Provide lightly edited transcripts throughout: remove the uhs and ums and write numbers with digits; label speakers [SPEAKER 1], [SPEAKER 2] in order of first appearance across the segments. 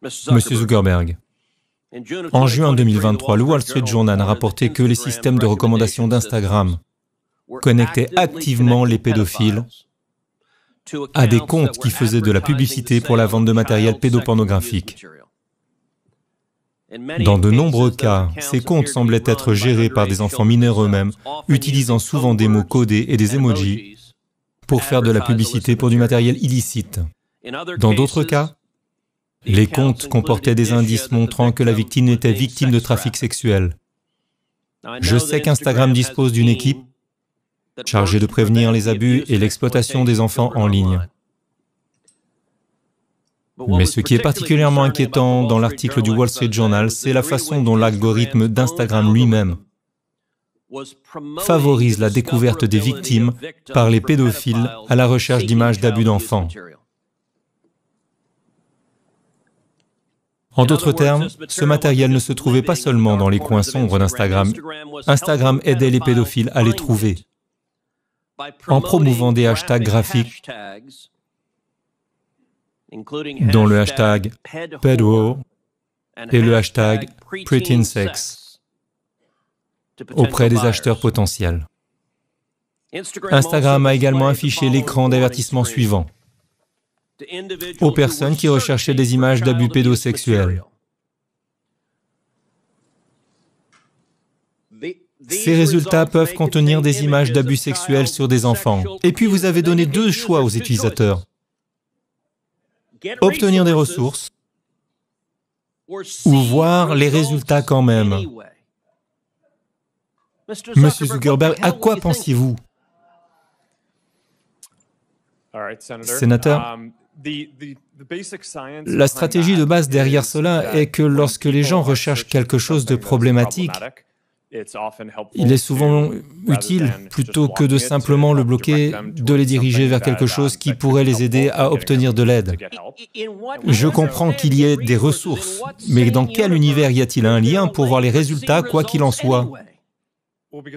[SPEAKER 1] Monsieur Zuckerberg. En juin 2023, le Wall Street Journal a rapporté que les systèmes de recommandation d'Instagram connectaient activement les pédophiles à des comptes qui faisaient de la publicité pour la vente de matériel pédopornographique. Dans de nombreux cas, ces comptes semblaient être gérés par des enfants mineurs eux-mêmes, utilisant souvent des mots codés et des emojis pour faire de la publicité pour du matériel illicite. Dans d'autres cas, les comptes comportaient des indices montrant que la victime était victime de trafic sexuel. Je sais qu'Instagram dispose d'une équipe chargée de prévenir les abus et l'exploitation des enfants en ligne. Mais ce qui est particulièrement inquiétant dans l'article du Wall Street Journal, c'est la façon dont l'algorithme d'Instagram lui-même favorise la découverte des victimes par les pédophiles à la recherche d'images d'abus d'enfants. En d'autres termes, ce matériel ne se trouvait pas seulement dans les coins sombres d'Instagram. Instagram aidait les pédophiles à les trouver en promouvant des hashtags graphiques, dont le hashtag pedo et le hashtag preteensex, auprès des acheteurs potentiels. Instagram a également affiché l'écran d'avertissement suivant aux personnes qui recherchaient des images d'abus pédosexuels. Ces résultats peuvent contenir des images d'abus sexuels sur des enfants. Et puis vous avez donné deux choix aux utilisateurs. Obtenir des ressources ou voir les résultats quand même. Monsieur Zuckerberg, à quoi pensiez-vous? Sénateur, la stratégie de base derrière cela est que lorsque les gens recherchent quelque chose de problématique, il est souvent utile, plutôt que de simplement le bloquer, de les diriger vers quelque chose qui pourrait les aider à obtenir de l'aide. Je comprends qu'il y ait des ressources, mais dans quel univers y a-t-il un lien pour voir les résultats, quoi qu'il en soit?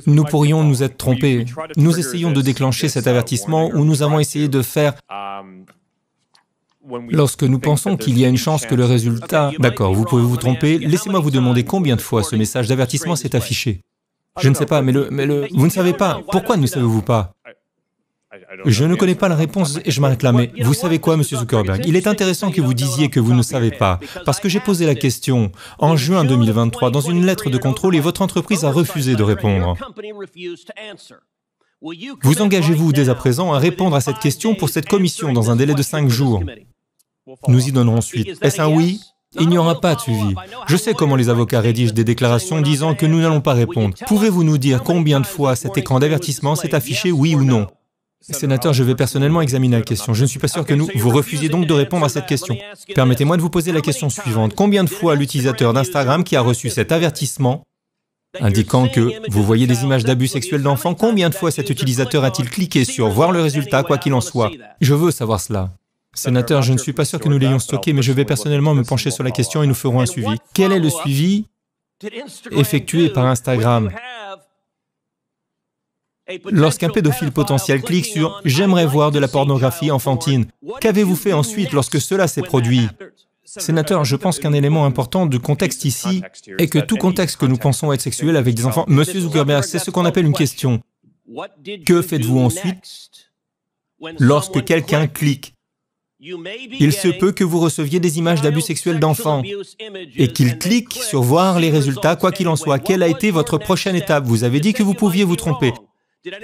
[SPEAKER 1] Nous pourrions nous être trompés. Nous essayons de déclencher cet avertissement où nous avons essayé de faire... Lorsque nous pensons qu'il y a une chance que le résultat... D'accord, vous pouvez vous tromper. Laissez-moi vous demander combien de fois ce message d'avertissement s'est affiché. Je ne sais pas, mais vous ne savez pas. Pourquoi ne savez-vous pas? Je ne connais pas la réponse et je m'arrête là, mais vous savez quoi, Monsieur Zuckerberg? Il est intéressant que vous disiez que vous ne savez pas, parce que j'ai posé la question en juin 2023 dans une lettre de contrôle et votre entreprise a refusé de répondre. Vous engagez-vous dès à présent à répondre à cette question pour cette commission dans un délai de 5 jours? Nous y donnerons suite. Est-ce un oui? Il n'y aura pas de suivi. Je sais comment les avocats rédigent des déclarations disant que nous n'allons pas répondre. Pouvez-vous nous dire combien de fois cet écran d'avertissement s'est affiché, oui ou non? Sénateur, je vais personnellement examiner la question. Je ne suis pas sûr que vous refusiez donc de répondre à cette question. Permettez-moi de vous poser la question suivante. Combien de fois l'utilisateur d'Instagram qui a reçu cet avertissement indiquant que vous voyez des images d'abus sexuels d'enfants, combien de fois cet utilisateur a-t-il cliqué sur « Voir le résultat, quoi qu'il en soit » ? Je veux savoir cela. Sénateur, je ne suis pas sûr que nous l'ayons stocké, mais je vais personnellement me pencher sur la question et nous ferons un suivi. Quel est le suivi effectué par Instagram lorsqu'un pédophile potentiel clique sur « J'aimerais voir de la pornographie enfantine », qu'avez-vous fait ensuite lorsque cela s'est produit? Sénateur, je pense qu'un élément important de contexte ici est que tout contexte que nous pensons être sexuel avec des enfants... Monsieur Zuckerberg, c'est ce qu'on appelle une question. Que faites-vous ensuite lorsque quelqu'un clique? Il se peut que vous receviez des images d'abus sexuels d'enfants et qu'il clique sur « Voir les résultats, quoi qu'il en soit ». Quelle a été votre prochaine étape? Vous avez dit que vous pouviez vous tromper.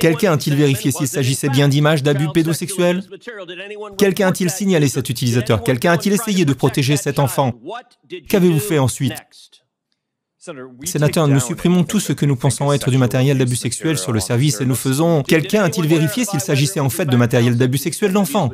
[SPEAKER 1] Quelqu'un a-t-il vérifié s'il s'agissait bien d'images d'abus pédosexuels? Quelqu'un a-t-il signalé cet utilisateur? Quelqu'un a-t-il essayé de protéger cet enfant? Qu'avez-vous fait ensuite? Sénateur, nous supprimons tout ce que nous pensons être du matériel d'abus sexuel sur le service et nous faisons... Quelqu'un a-t-il vérifié s'il s'agissait en fait de matériel d'abus sexuel d'enfants?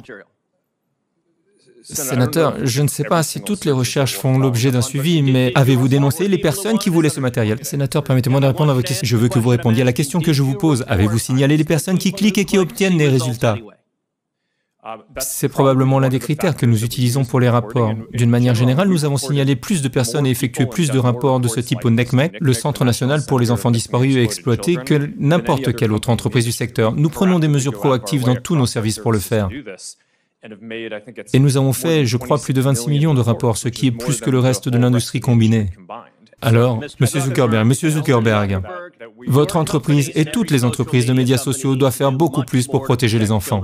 [SPEAKER 1] Sénateur, je ne sais pas si toutes les recherches font l'objet d'un suivi, mais avez-vous dénoncé les personnes qui voulaient ce matériel? Sénateur, permettez-moi de répondre à votre question. Je veux que vous répondiez à la question que je vous pose. Avez-vous signalé les personnes qui cliquent et qui obtiennent les résultats? C'est probablement l'un des critères que nous utilisons pour les rapports. D'une manière générale, nous avons signalé plus de personnes et effectué plus de rapports de ce type au NCMEC, le Centre national pour les enfants disparus et exploités, que n'importe quelle autre entreprise du secteur. Nous prenons des mesures proactives dans tous nos services pour le faire. Et nous avons fait, je crois, plus de 26 millions de rapports, ce qui est plus que le reste de l'industrie combinée. Alors, Monsieur Zuckerberg, votre entreprise et toutes les entreprises de médias sociaux doivent faire beaucoup plus pour protéger les enfants.